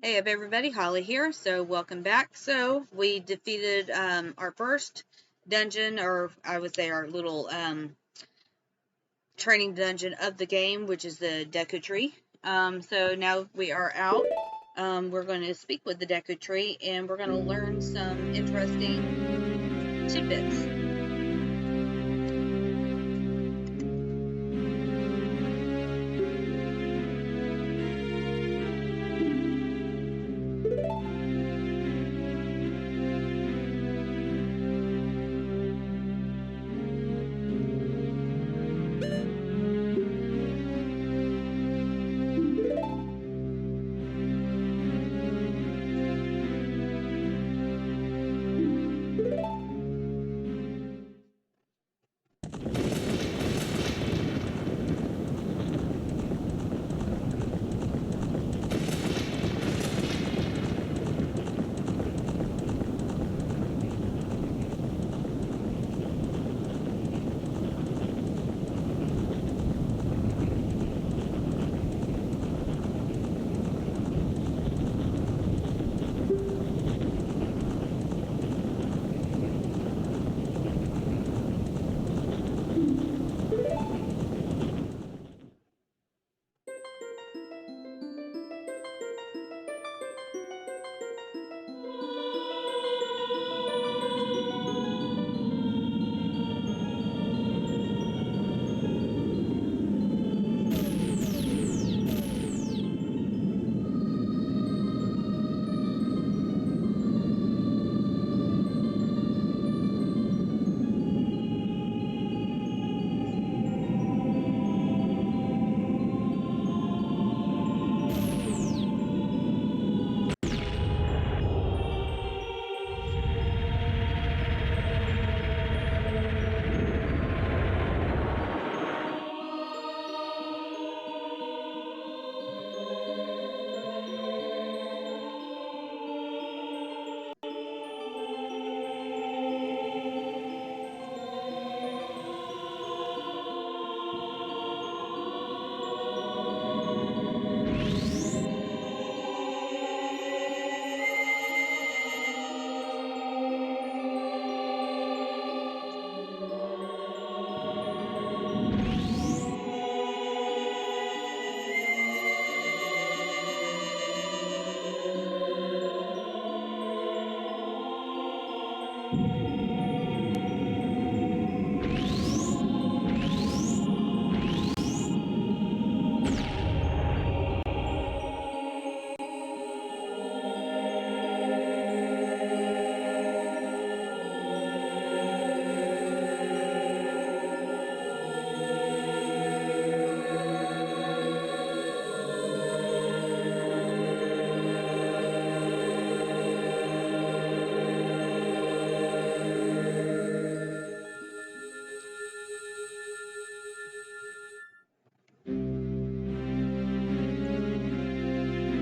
Hey up everybody, Holly here. So welcome back. So we defeated our first dungeon, or I would say our little training dungeon of the game, which is the Deku tree. So now we are out. We're going to speak with the Deku tree and we're going to learn some interesting tidbits.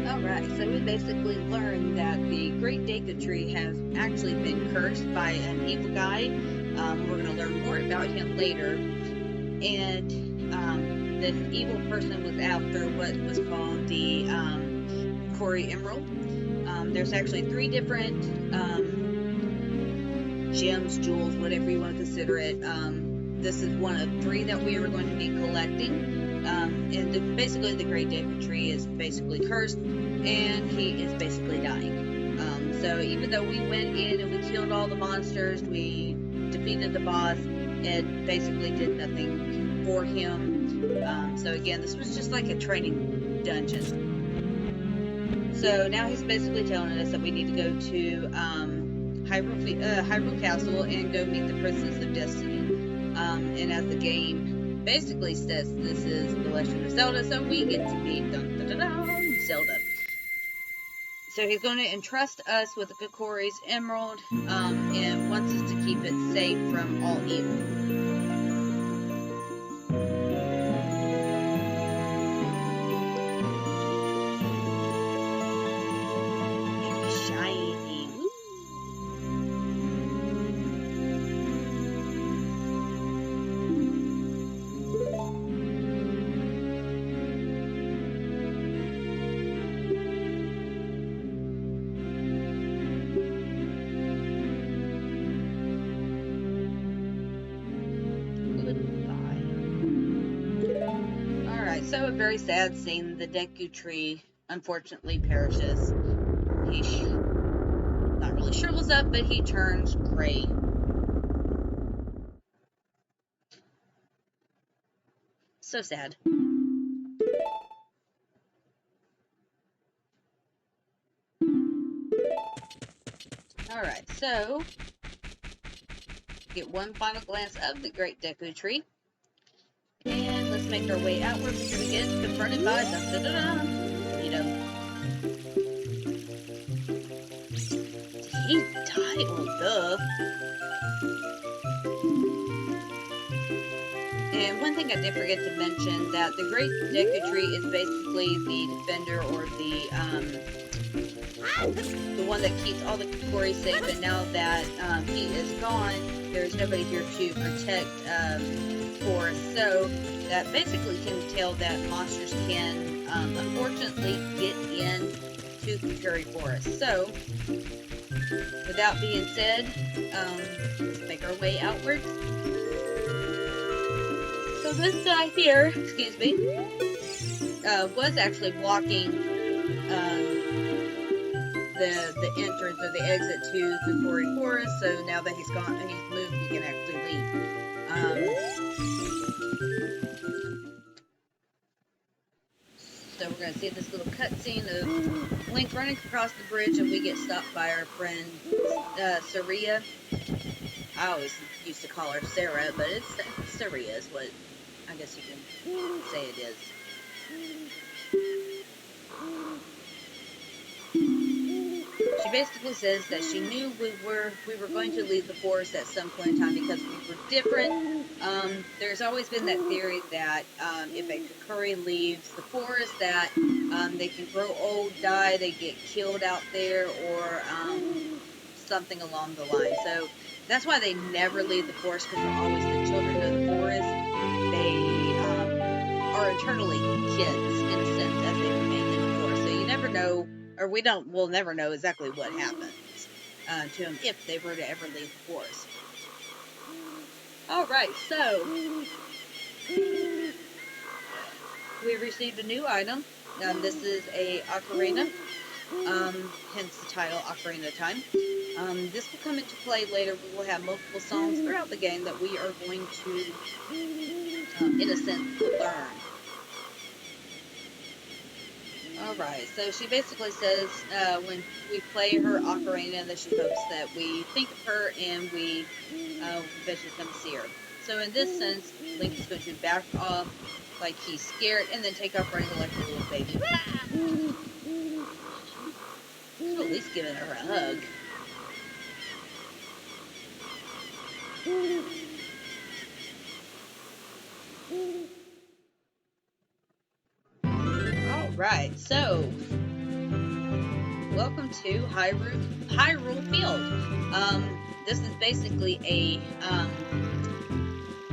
Alright, so we basically learned that the Great Deku Tree has actually been cursed by an evil guy. We're going to learn more about him later. And this evil person was after what was called the Quarry Emerald. There's actually 3 different gems, jewels, whatever you want to consider it. This is one of 3 that we are going to be collecting. And basically the Great Deku Tree is basically cursed, and he is basically dying. So even though we went in and we killed all the monsters, we defeated the boss, it basically did nothing for him. So again, this was just like a training dungeon. So now he's basically telling us that we need to go to Hyrule Castle and go meet the Princess of Destiny. And as the game basically says, this is The Legend of Zelda, so we get to meet Zelda. So he's going to entrust us with the Kokori's Emerald, and wants us to keep it safe from all evil. Shiny. Woo. so a very sad scene. The Deku tree unfortunately perishes. He not really shrivels up, but he turns gray. So sad. Alright, so get one final glance of the Great Deku Tree. And let's make our way outward before we get confronted by you know. Did he die? Oh, duh. And one thing I did forget to mention, that the Great Deku Tree is basically the defender, or the one that keeps all the Kokori safe, and now that he is gone, there's nobody here to protect Forest, so that basically can tell that monsters can unfortunately get in to Kokori Forest. So, without being said, let's make our way outwards. So this guy here, excuse me, was actually blocking the entrance or the exit to Kokori Forest, so now that he's gone and he's moved, he can actually leave. So we're going to see this little cutscene of Link running across the bridge, and we get stopped by our friend Saria. I always used to call her Sarah, but it's Saria is what I guess you can say it is. She basically says that she knew we were going to leave the forest at some point in time because we were different. There's always been that theory that if a Kokori leaves the forest, that they can grow old, die, they get killed out there, or something along the line. So that's why they never leave the forest, because they're always the children of the forest. They are eternally kids, in a sense, as they remain in the forest. So you never know, or we'll never know exactly what happens to them if they were to ever leave the forest. Alright, so we received a new item. This is a Ocarina, hence the title, Ocarina Time. This will come into play later. We will have multiple songs throughout the game that we are going to, in a sense, learn. Alright, so she basically says when we play her Ocarina that she hopes that we think of her and we eventually come see her. So in this sense, Link is going to back off like he's scared and then take off running like a little baby. So at least giving her a hug. Alright, so welcome to Hyrule Field. This is basically a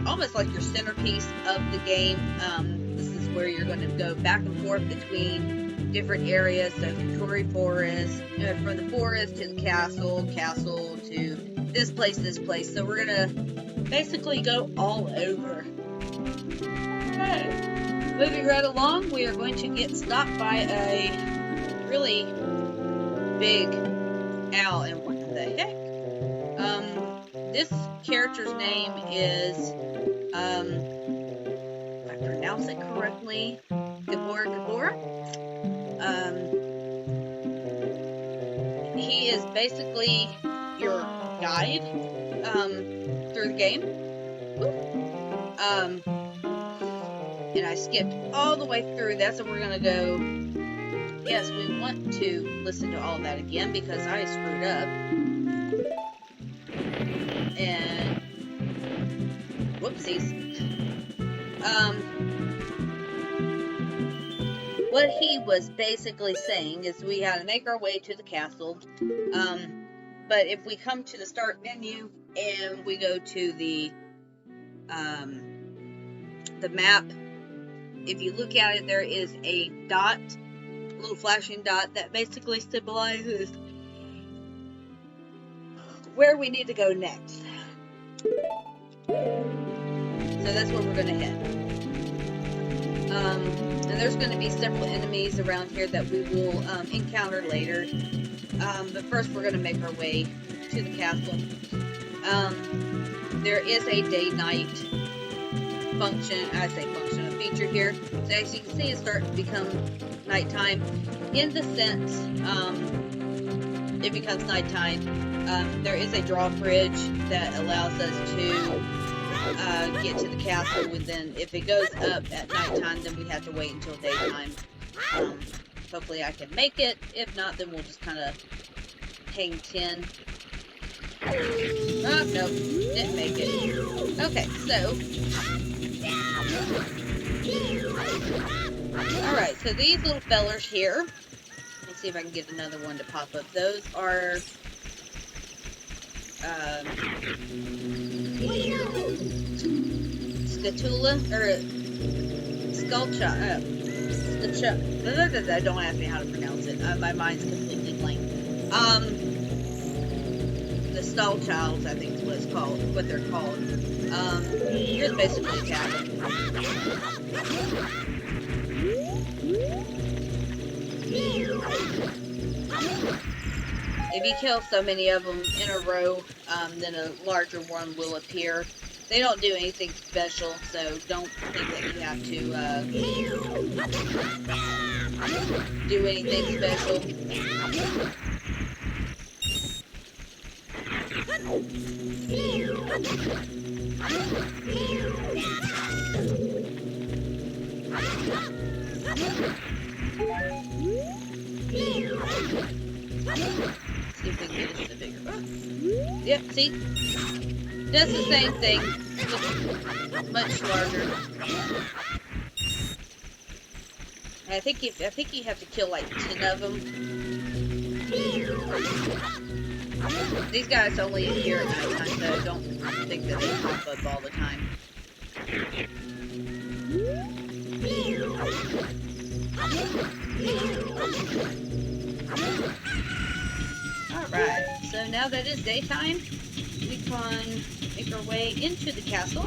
almost like your centerpiece of the game. This is where you're going to go back and forth between different areas. So Kokori Forest, from the forest to the castle to this place. So we're gonna basically go all over. Alright. Moving right along, we are going to get stopped by a really big owl. And what the heck? This character's name is, if I pronounce it correctly, Gabora. He is basically your guide through the game. And I skipped all the way through that, so we're going to go. Yes, we want to listen to all of that again because I screwed up. And whoopsies. What he was basically saying is we had to make our way to the castle. But if we come to the start menu and we go to the map, if you look at it, there is a dot, a little flashing dot that basically symbolizes where we need to go next. So that's where we're going to head. And there's going to be several enemies around here that we will encounter later. But first we're going to make our way to the castle. There is a day-night function, a feature here. So as you can see, it's starting to become nighttime. In the sense, it becomes nighttime. There is a drawbridge that allows us to get to the castle. And then if it goes up at nighttime, then we have to wait until daytime. Hopefully I can make it. If not, then we'll just kind of hang 10. Oh, nope, didn't make it. Okay, so. Alright, so these little fellers here. Let's see if I can get another one to pop up. Those are. Scatula, or Skullcha. Don't ask me how to pronounce it. My mind's completely blank. The Stall Childs, I think is what it's called, what they're called. You're basically a cabin. If you kill so many of them in a row, then a larger one will appear. They don't do anything special, so don't think that you have to do anything special. See if we can get it to the bigger one. Yep, see? Does the same thing, just much larger. I think you have to kill like 10 of them. These guys only appear at nighttime, so I don't think that they pop up all the time. Alright, so now that it's daytime, we can make our way into the castle.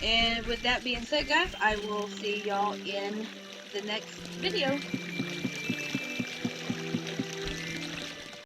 And with that being said, guys, I will see y'all in the next video.